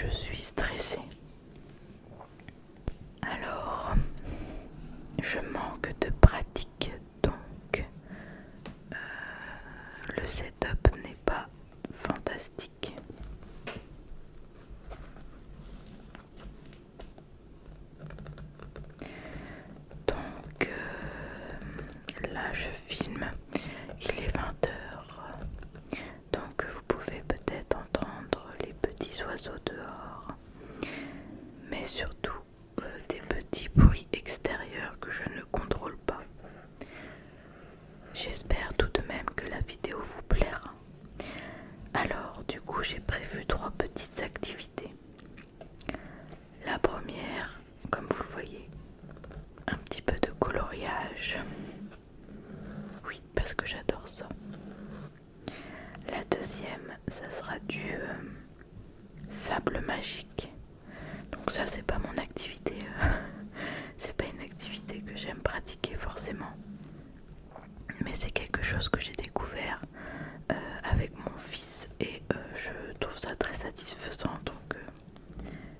je suis stressée. Alors, je manque de pratique, donc le setup n'est pas fantastique. Donc là je filme, il est 20h, donc vous pouvez peut-être entendre les petits oiseaux dehors, mais surtout des petits bruits extérieurs que je ne contrôle pas. J'espère tout de même que la vidéo vous plaira. Alors du coup j'ai prévu 3 petites activités. La première, comme vous le voyez, un petit peu de coloriage. Oui, parce que j'adore ça. La deuxième, ça sera du sable magique. Donc ça c'est pas mon activité, c'est pas une activité que j'aime pratiquer forcément. Mais c'est quelque chose que j'ai découvert avec mon fils et je trouve ça très satisfaisant, donc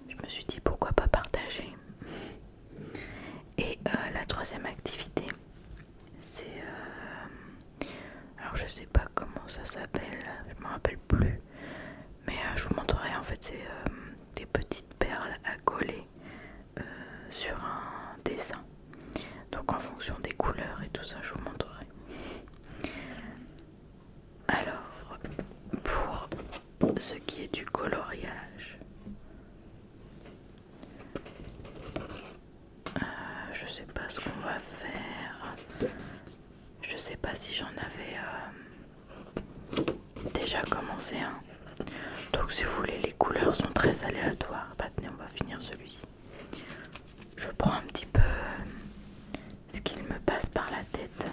je me suis dit pourquoi pas partager. Et la troisième activité, c'est alors je sais pas comment ça s'appelle, je me rappelle plus, mais je vous montrerai. En fait c'est des petites perles à coller sur un dessin, donc en fonction des couleurs et tout ça je vous montrerai. Alors pour ce qui est du coloriage, je sais pas ce qu'on va faire. Je sais pas si j'en avais déjà commencé un. Donc si vous voulez, les couleurs sont très aléatoires. Bah tenez, on va finir celui-ci. Je prends un petit peu ce qu'il me passe par la tête.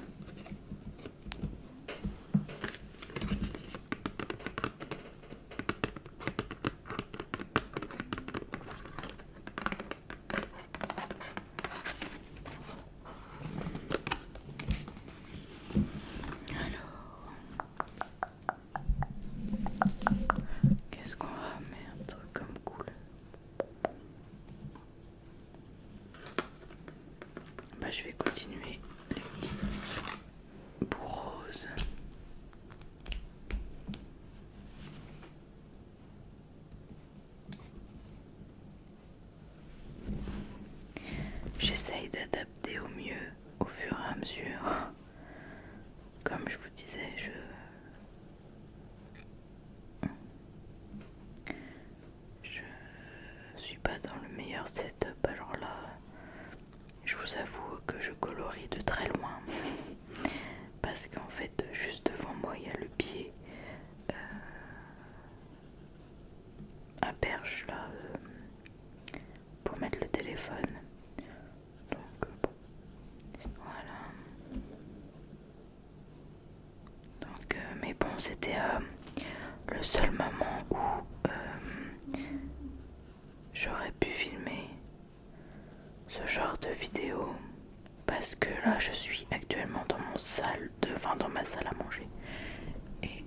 Qu'est-ce qu'on va mettre comme couleur? Bah je vais continuer les petits bouts roses. J'essaye d'adapter au mieux au fur et à mesure. Comme je vous disais, je suis pas dans le meilleur setup, alors là je vous avoue que je colorie de très loin parce qu'en fait juste devant moi il y a le pied à perche là pour mettre le téléphone, donc bon, voilà. Donc mais bon, c'était le seul moment où j'aurais pu filmer ce genre de vidéo, parce que là je suis actuellement dans dans ma salle à manger et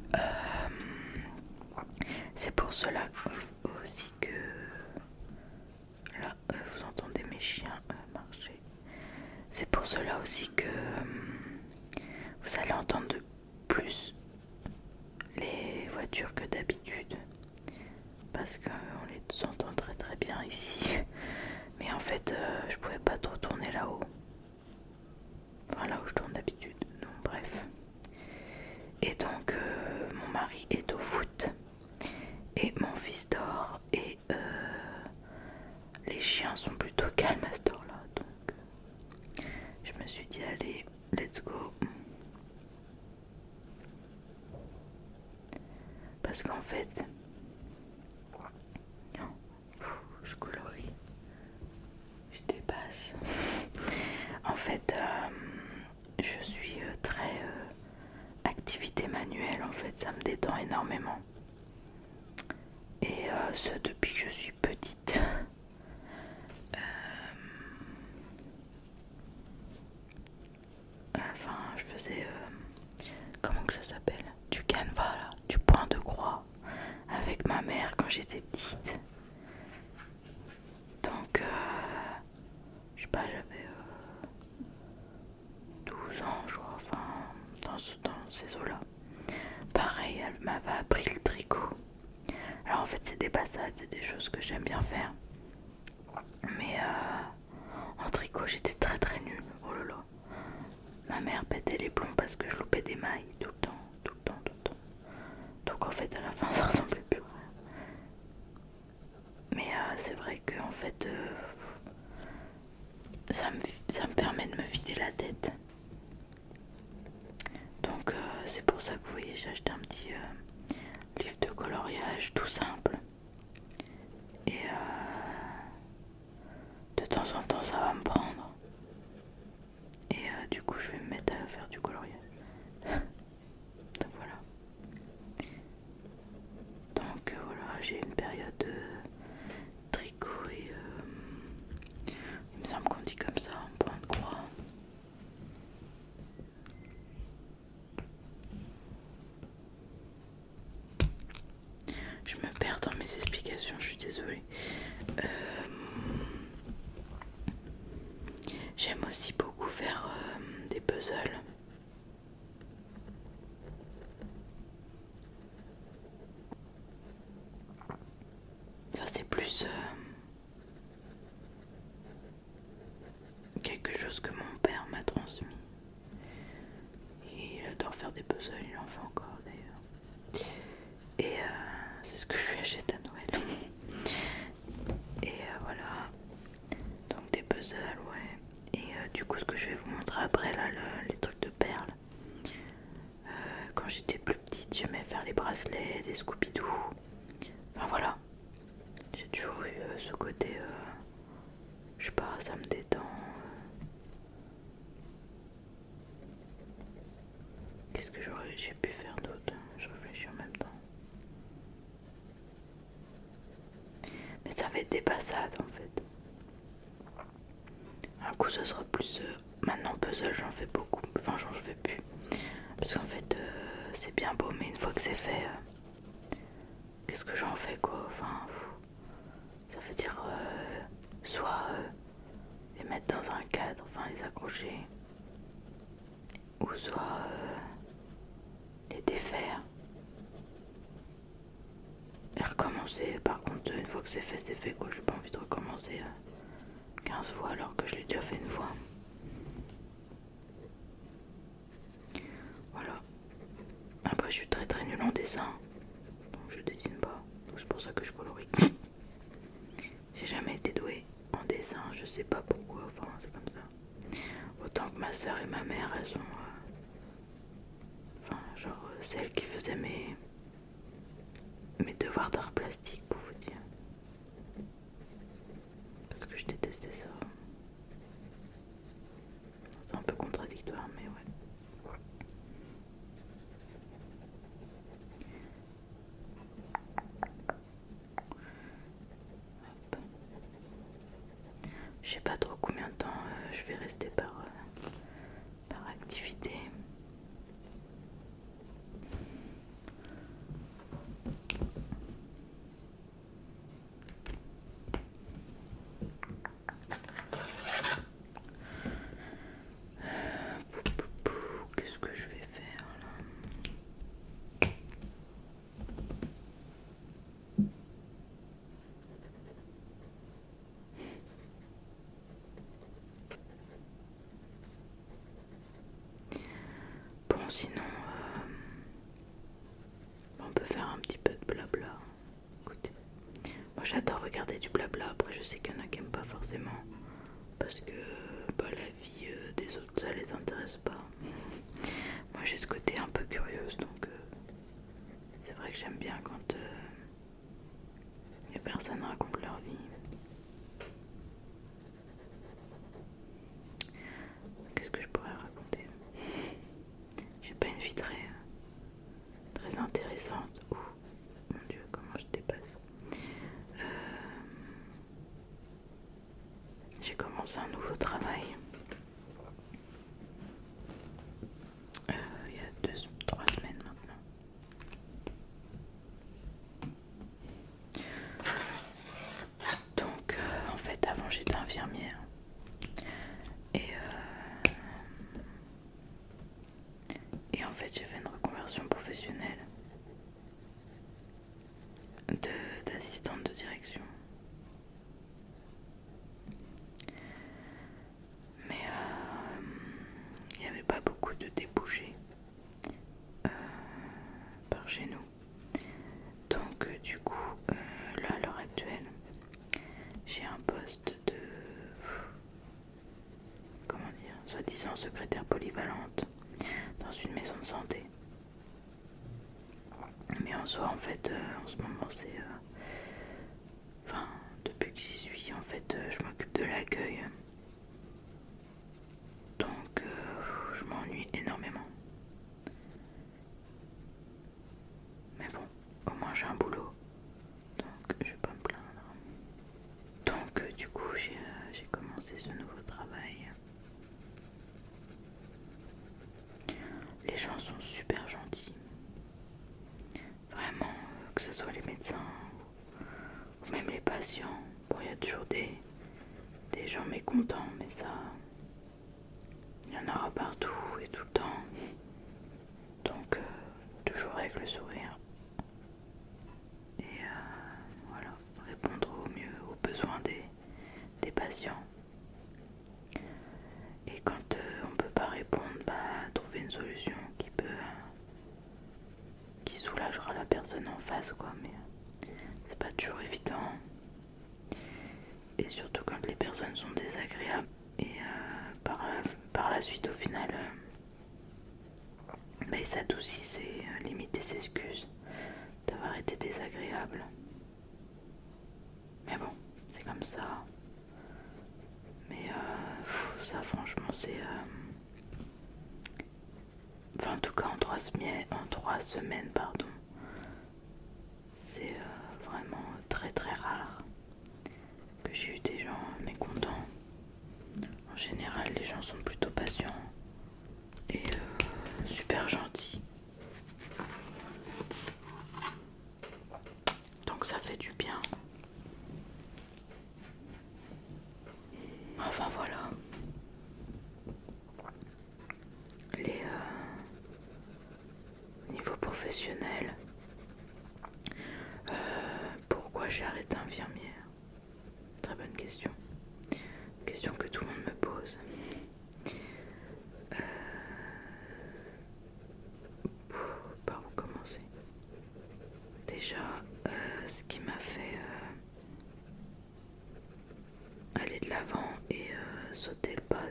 c'est pour cela aussi que là vous entendez mes chiens marcher. C'est pour cela aussi que vous allez entendre de plus les voitures que d'habitude, parce qu'on les entend très très bien ici. Mais en fait je pouvais pas trop tourner là-haut, enfin là où je tourne d'habitude, donc bref. Et donc mon mari est au foot et mon fils dort, et les chiens sont plutôt calmes à cette heure-là, donc je me suis dit allez, let's go. Parce qu'en fait, je colorie, je dépasse. En fait, je suis très activité manuelle, en fait, ça me détend énormément. Et ce depuis que je suis petite. Enfin, je faisais, comment que ça s'appelle, du canevas là, du point de croix, avec ma mère quand j'étais petite. pas, j'avais 12 ans je crois, enfin dans ces eaux-là. Pareil, elle m'avait appris le tricot. Alors en fait c'est des passades, c'est des choses que j'aime bien faire. Mais en tricot j'étais très très nulle, oh là là. Ma mère pétait les plombs parce que je loupais des mailles tout le temps, tout le temps, tout le temps. Donc en fait à la fin ça ressemblait plus à rien. Mais c'est vrai que en fait ça me permet de me vider la tête. Donc c'est pour ça que vous voyez j'ai acheté un petit livre de coloriage tout simple. Et de temps en temps ça va me prendre. Et du coup je vais me mettre à faire du coloriage. Donc voilà. Donc voilà, j'ai une période de tricot et il me semble qu'on dit comme ça, en point de croix. Je me perds dans mes explications, je suis désolée. J'aime aussi beaucoup faire des puzzles. Ça c'est plus quelque chose que mon père m'a transmis. Il adore faire des puzzles, il en fait encore d'ailleurs. Et c'est ce que je lui achète à Noël. Et voilà. Donc des puzzles, ouais. Et du coup ce que je vais vous montrer après là, les trucs de perles. Quand j'étais plus petite, j'aimais faire les bracelets, des Scooby-Doo. Enfin voilà. J'ai toujours eu ce côté, je sais pas, ça me détend. Qu'est-ce que j'ai pu faire d'autre? Je réfléchis en même temps. Mais ça va être des passades en fait. Un coup ce sera plus... maintenant puzzle j'en fais beaucoup, enfin j'en fais plus. Parce qu'en fait c'est bien beau mais une fois que c'est fait, qu'est-ce que j'en fais quoi? Enfin ça veut dire soit les mettre dans un cadre, enfin les accrocher, ou soit les défaire et recommencer. Par contre une fois que c'est fait quoi, j'ai pas envie de recommencer 15 fois alors que je l'ai déjà fait une fois. Voilà. Après je suis très très nulle en dessin, donc je dessine pas, donc c'est pour ça que je colorie. J'ai jamais été douée en dessin, je sais pas pourquoi, enfin c'est comme ça. Autant que ma soeur et ma mère, elles sont enfin genre celles qui faisaient mes devoirs d'art plastique pour vous dire. Parce que je détestais ça. C'est un peu contradictoire mais ouais. Je sais pas trop combien de temps je vais rester par activité. Qu'est-ce que je vais faire là? Bon sinon on peut faire un petit peu de blabla. Écoutez, moi j'adore regarder du blabla. Après je sais qu'il y en a qui aiment pas forcément parce que la vie des autres ça les intéresse pas. Moi j'ai ce côté un peu curieuse donc c'est vrai que j'aime bien quand les personnes racontent leur vie. Qu'est-ce que je pourrais raconter? J'ai pas une vie très intéressante. Ouh, mon Dieu, comment je dépasse. J'ai commencé un nouveau travail. Il y a 3 semaines maintenant. Donc en fait avant j'étais infirmière. Et en fait j'ai fait une reconversion professionnelle d'assistante de direction. Mais il n'y avait pas beaucoup de débouchés par chez nous. Donc du coup, là à l'heure actuelle, j'ai un poste de, comment dire, soi-disant secrétaire polyvalente dans une maison de santé. Mais en soi, en fait, en ce moment, c'est... Enfin, depuis que j'y suis, en fait, je m'occupe de l'accueil. Donc, je m'ennuie énormément. Mais bon, au moins j'ai un boulot. Donc, je vais pas me plaindre. Donc, du coup, j'ai commencé ce nouveau travail. Les gens sont super gentils. Vraiment, que ce soit les médecins ou même les patients. Bon, il y a toujours des gens mécontents, mais ça, il y en aura partout et tout le temps. Donc, toujours avec le sourire. Et voilà, répondre au mieux aux besoins des patients. Et quand on peut pas répondre, trouver une solution qui soulagera la personne en face, quoi. Mais c'est pas toujours évident. Et surtout quand les personnes sont désagréables. Et par la suite, au final, ils s'adoucissent et limitent ses excuses d'avoir été désagréable. Mais bon, c'est comme ça. Mais ça, franchement, c'est... Enfin, en tout cas, en 3 semaines, pardon. C'est vraiment très très rare que j'ai eu des gens mécontents. En général, les gens sont plutôt patients et super gentils. Donc ça fait du bien. Enfin voilà. Niveau professionnel, pourquoi j'ai arrêté infirmière? Très bonne question. Question que tout le monde me pose. Par où commencer? Déjà, ce qui m'a fait aller de l'avant et sauter le pas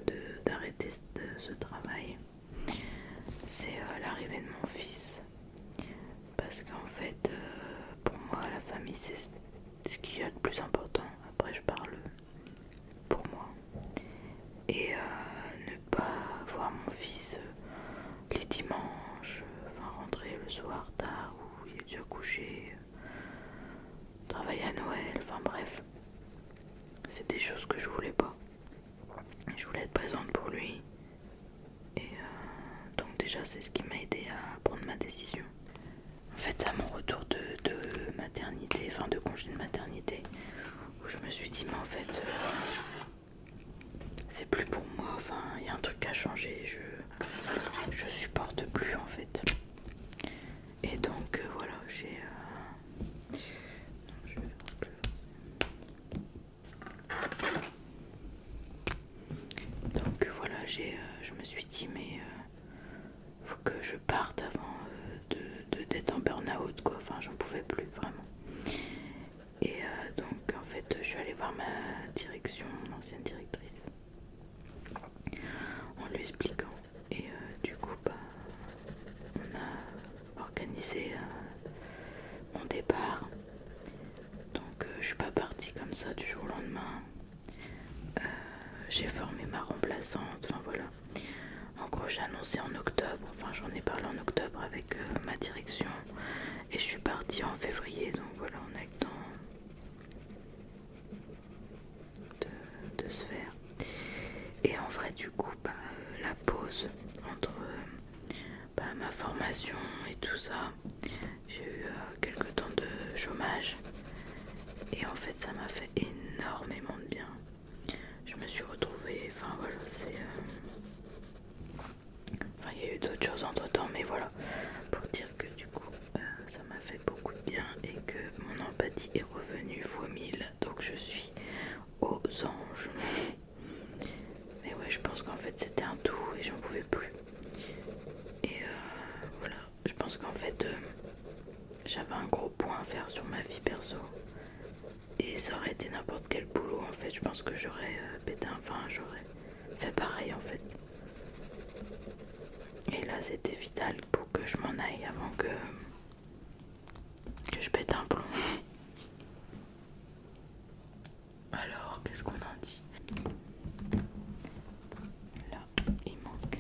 d'arrêter ce travail, c'est l'arrivée de mon fils. Parce qu'en fait, pour moi, la famille, c'est ce qu'il y a de plus important. Après, je parle pour moi. Et ne pas voir mon fils les dimanches, rentrer le soir tard où il est déjà couché, travailler à Noël, enfin bref. C'est des choses que je voulais pas. Je voulais être présente pour lui. Et donc déjà, c'est ce qui m'a aidé à prendre ma décision. En fait, à mon retour de maternité, enfin de congé de maternité, où je me suis dit, mais en fait, c'est plus pour moi, enfin, il y a un truc à changer, je supporte plus en fait. Et donc, voilà, j'ai... Donc voilà, je me suis dit, mais faut que je parte avant d'être en burn-out, quoi. Enfin, j'en pouvais plus vraiment. Et donc en fait, je suis allée voir ma direction, l'ancienne directrice, en lui expliquant. Et du coup, on a organisé mon départ. Donc je suis pas partie comme ça du jour au lendemain. J'ai formé ma remplaçante, enfin voilà. En gros, j'ai annoncé en octobre, enfin j'en ai parlé en octobre avec ma direction. Et je suis partie en février, donc voilà, on a eu le temps de se faire. Et en vrai, du coup, la pause entre ma formation et tout ça, j'ai eu quelques temps de chômage. Et en fait, ça m'a fait énormément de bien. Je me suis retrouvée, enfin voilà, c'est... Enfin, il y a eu d'autres choses entre temps, mais j'avais un gros point à faire sur ma vie perso. Et ça aurait été n'importe quel boulot en fait. Je pense que j'aurais pété enfin j'aurais fait pareil en fait. Et là c'était vital pour que je m'en aille avant que je pète un plomb. Alors qu'est-ce qu'on en dit? Là il manque.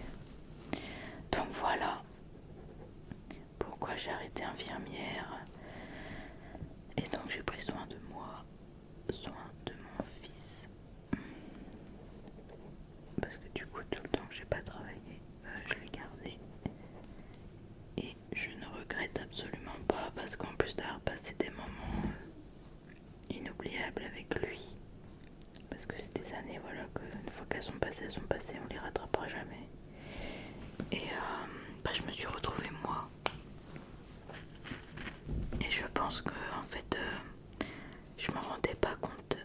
Donc voilà pourquoi j'ai arrêté infirmière. Et donc j'ai pris soin de moi, soin de mon fils. Parce que du coup tout le temps que j'ai pas travaillé, je l'ai gardé. Et je ne regrette absolument pas parce qu'en plus d'avoir passé des moments inoubliables avec lui. Parce que c'est des années voilà qu'une fois qu'elles sont passées, on les rattrapera jamais. Et je me suis retrouvée moi. Et je pense que en fait je m'en rendais pas compte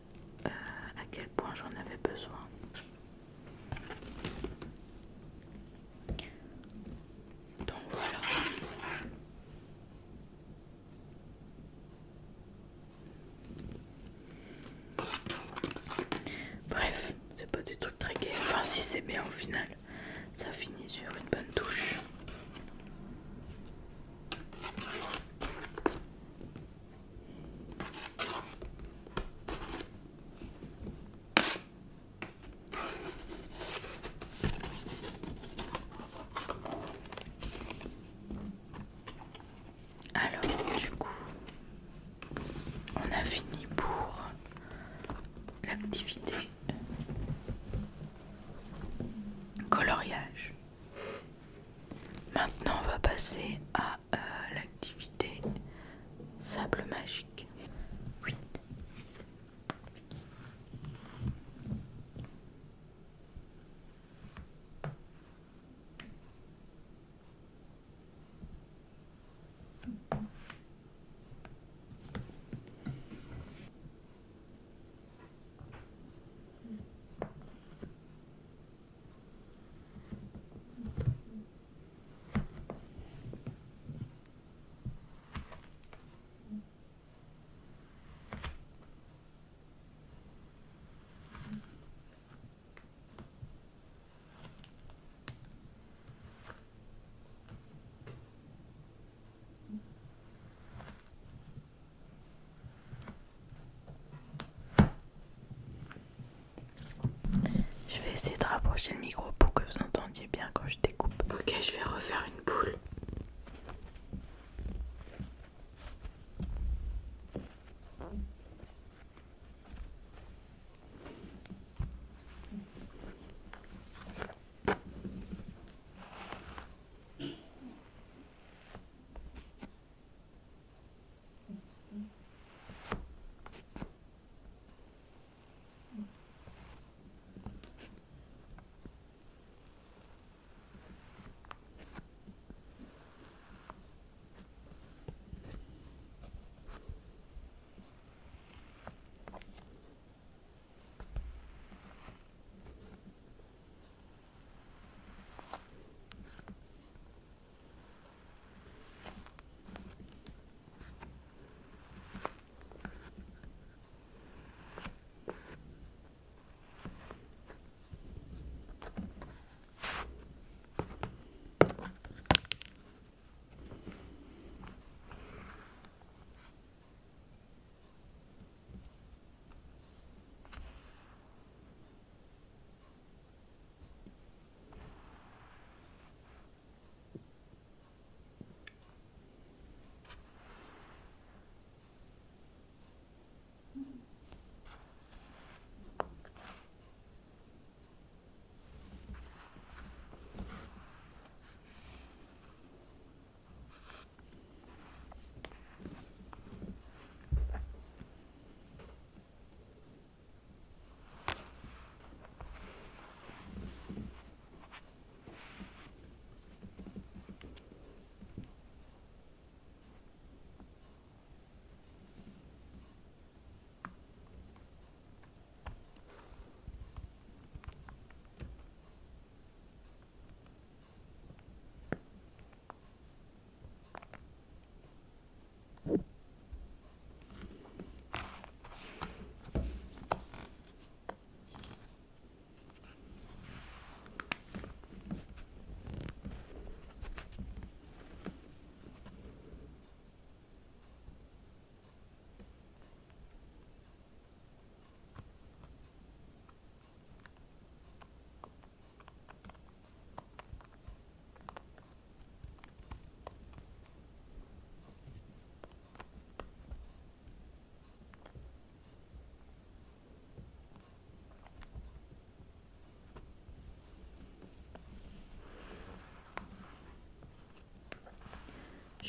à quel point j'en avais besoin. Donc voilà. Bref, c'est pas des trucs très gais. Enfin si c'est bien au final. Ça finit sur une bonne touche. Alors du coup, on a fini pour l'activité coloriage. Maintenant on va passer à l'activité sable magique. Oui. Je vais essayer de rapprocher le micro pour que vous entendiez bien quand je découpe. Ok, je vais refaire une boule.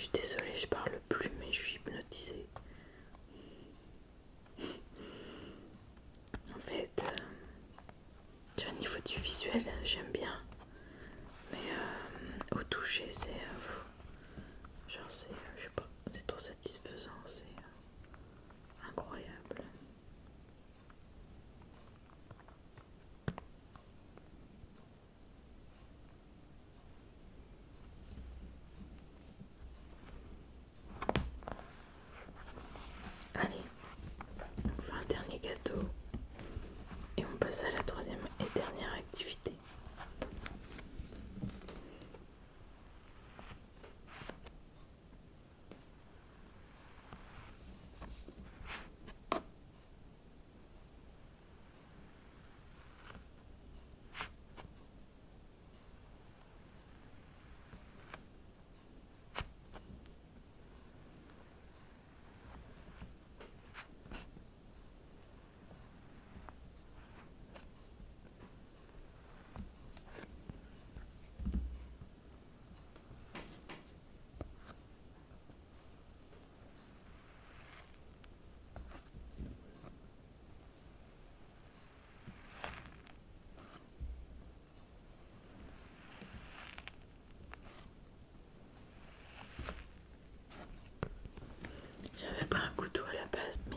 suis désolée, je parle plus, mais je suis hypnotisée. En fait, au niveau du visuel, j'aime bien. Mais au toucher, c'est... genre, c'est... je sais pas, c'est trop satisfaisant, c'est incroyable. Allez, on fait un dernier gâteau et on passe à la troisième et dernière activité. J'avais pris un couteau à la base, mais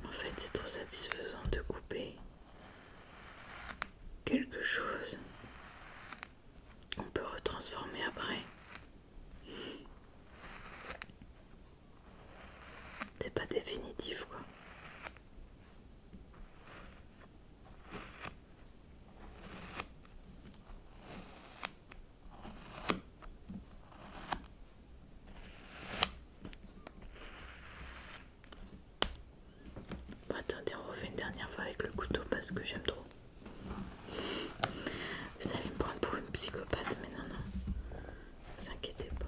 en fait c'est trop satisfaisant de couper quelque chose. On peut retransformer après. C'est pas définitif quoi. Bon, attendez, on refait une dernière fois avec le couteau parce que j'aime trop. Vous allez me prendre pour une psychopathe, mais non, non, ne vous inquiétez pas.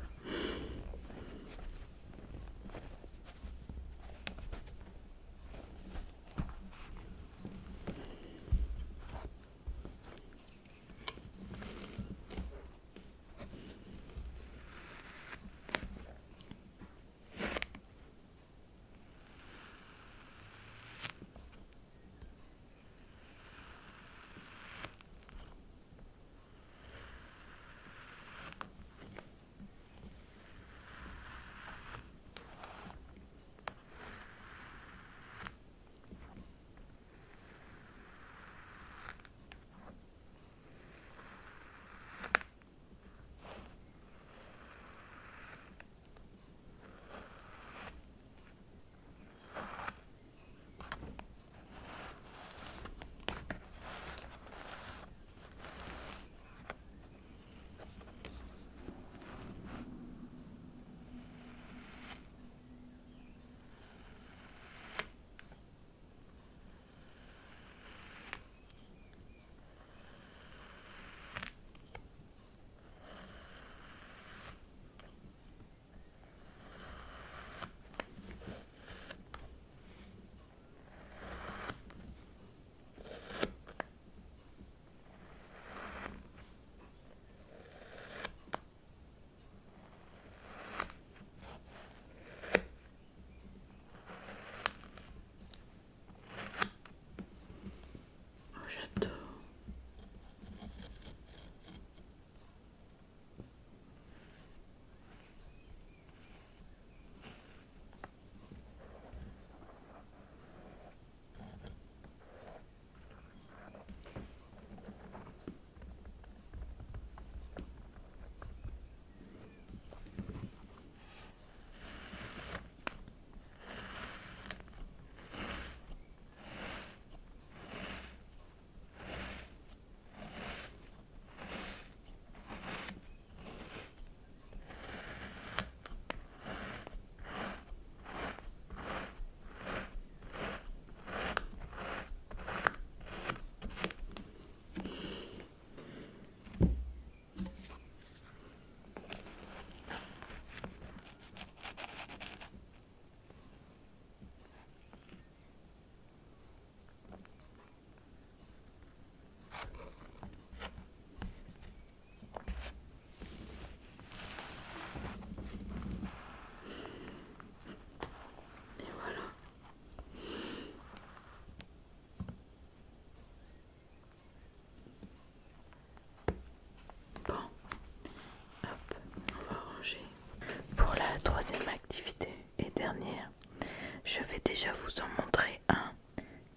je vais déjà vous en montrer un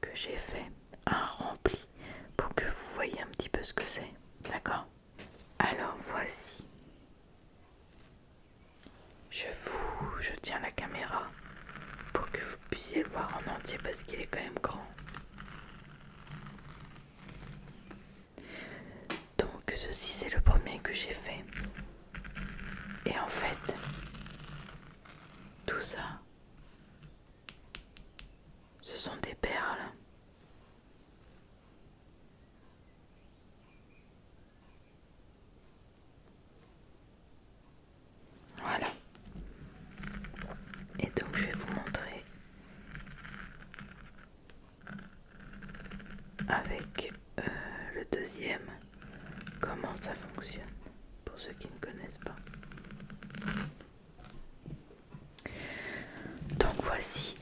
que j'ai fait, un rempli, pour que vous voyez un petit peu ce que c'est, d'accord? Alors voici, je tiens la caméra pour que vous puissiez le voir en entier parce qu'il est quand même grand. Donc ceci c'est le premier que j'ai fait. Et en fait, tout ça, ce sont des perles. Voilà. Et donc je vais vous montrer avec le deuxième comment ça fonctionne, pour ceux qui ne connaissent pas. Donc voici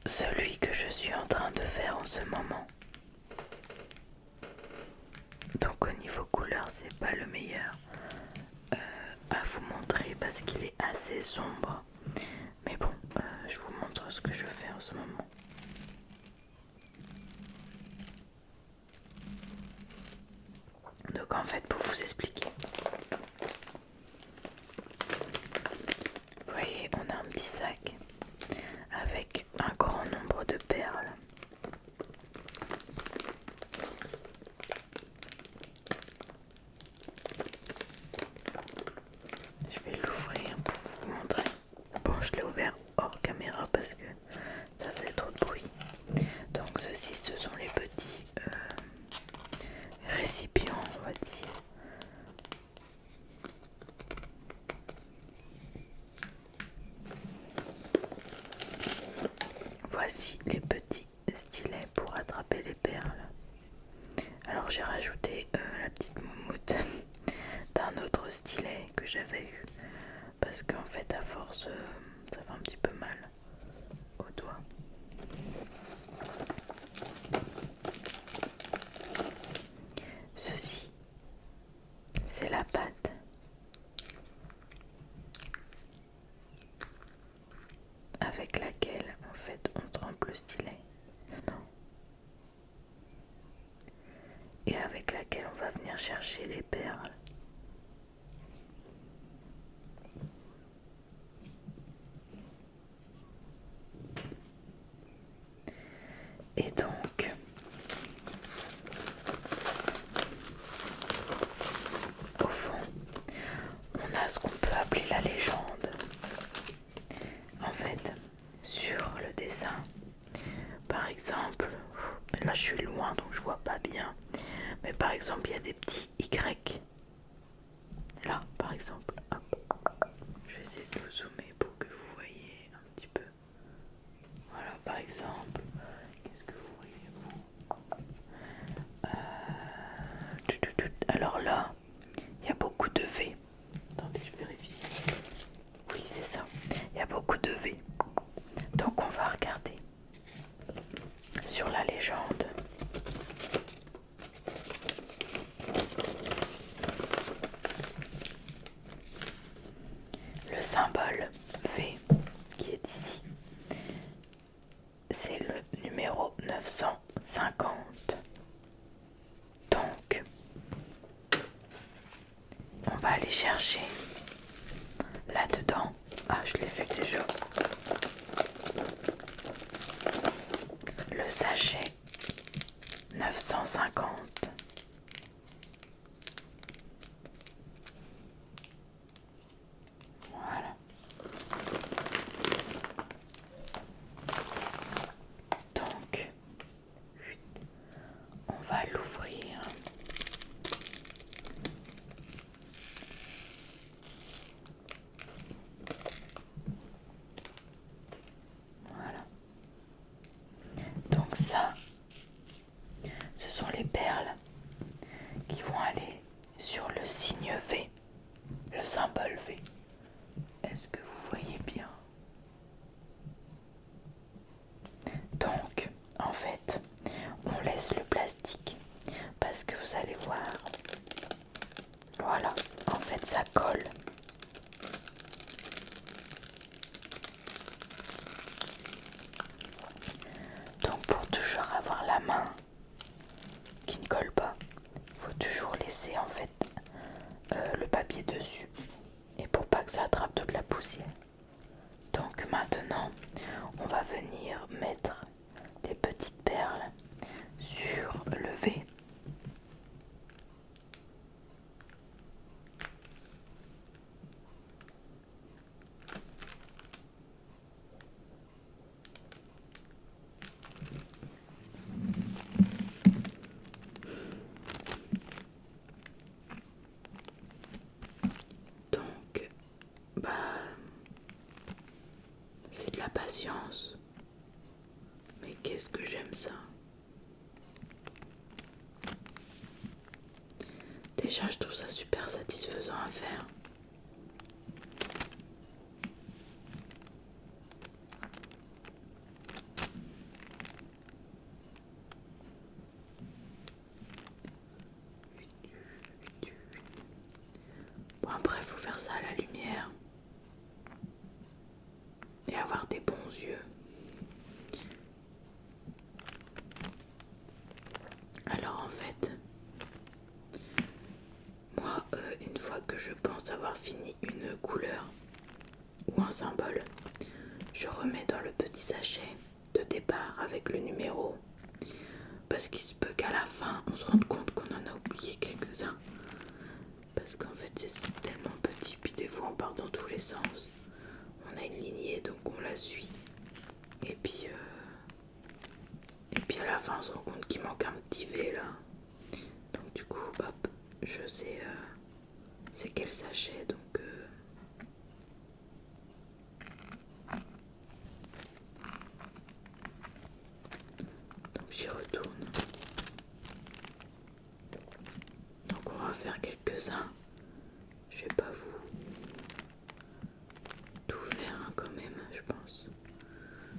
celui que je suis en train de faire en ce moment. Donc au niveau couleur c'est pas le meilleur à vous montrer parce qu'il est assez sombre. Mais bon, je vous montre ce que je fais en ce moment. Donc en fait pour vous expliquer, vous voyez on a un petit sac avec un grand nombre de perles. Je vais l'ouvrir pour vous montrer. Bon, je l'ai ouvert hors caméra parce que ça faisait trop de bruit. Donc ceci, ce sont les petits récipients, on va dire. Voici les petits stylets pour attraper les perles. Alors j'ai rajouté la petite moumoute d'un autre stylet que j'avais eu parce qu'en fait à force ça fait un petit peu mal au doigt. Ceci c'est la pâte avec laquelle en fait on trempe le stylet dedans et avec laquelle on va venir chercher les perles. Et donc au fond on a ce qu'on peut appeler la légende. En fait sur le dessin, par exemple, là je suis loin donc je vois pas bien, mais par exemple il y a des petits Y là par exemple. Hop. Je vais essayer de vous zoomer pour que vous voyez un petit peu. Voilà par exemple, qu'est-ce que vous voyez alors là il y a beaucoup de V. Attendez, je vérifie. Oui, c'est ça. Il y a beaucoup de V. Donc on va regarder sur la légende. Le symbole V qui est ici, c'est le numéro 950. Donc, on va aller chercher là-dedans. Ah, je l'ai vu déjà. Le sachet 950. Voilà. Donc, on va l'ouvrir. Voilà. Donc ça, ce sont les perles qui vont aller sur le signe V, le symbole V. Est-ce que vous voyez bien? Donc, en fait, on laisse le plastique parce que vous allez voir, voilà, en fait ça colle. la main qui ne colle pas. Il faut toujours laisser en fait le papier dessus, et pour pas que ça attrape toute la poussière. Donc maintenant on va venir mettre des petites perles sur le V. Donc c'est de la patience, mais qu'est-ce que j'aime ça. Déjà je trouve ça super satisfaisant à faire. Bon, après il faut faire ça à la lumière et avoir des bons yeux. Alors en fait, moi une fois que je pense avoir fini une couleur ou un symbole, je remets dans le petit sachet de départ avec le numéro, parce qu'il se peut qu'à la fin on se rende compte qu'on en a oublié quelques-uns, parce qu'en fait c'est tellement petit, puis des fois on part dans tous les sens. On a une lignée donc on la suit, et puis à la fin on se rend compte qu'il manque un petit V là. Donc du coup hop, je sais c'est quel sachet, donc j'y retourne. Donc on va faire quelques-uns. Je vais pas vous tout faire hein, quand même, je pense,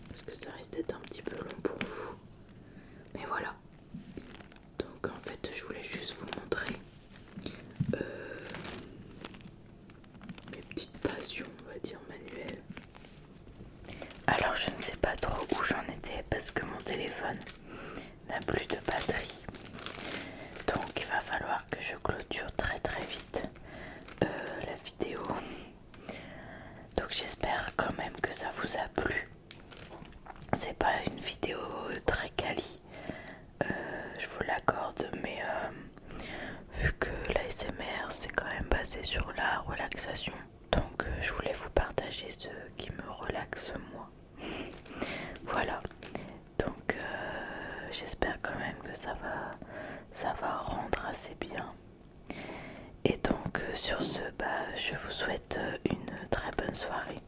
parce que ça risque d'être un petit peu long pour vous. Mais voilà. Donc en fait je voulais juste vous montrer mes petites passions, on va dire, manuelles. Alors je ne sais pas trop où j'en étais parce que mon téléphone n'a plus de batterie. Donc il va falloir que je clôture très très vite la vidéo. Donc j'espère quand même que ça vous a plu. C'est pas une vidéo très quali, je vous l'accorde, mais vu que l'ASMR c'est quand même basé sur la relaxation, donc je voulais vous partager ce qui me relaxe moi. Voilà, donc j'espère quand même que ça va rendre assez bien. Et donc sur ce, je vous souhaite une très bonne soirée.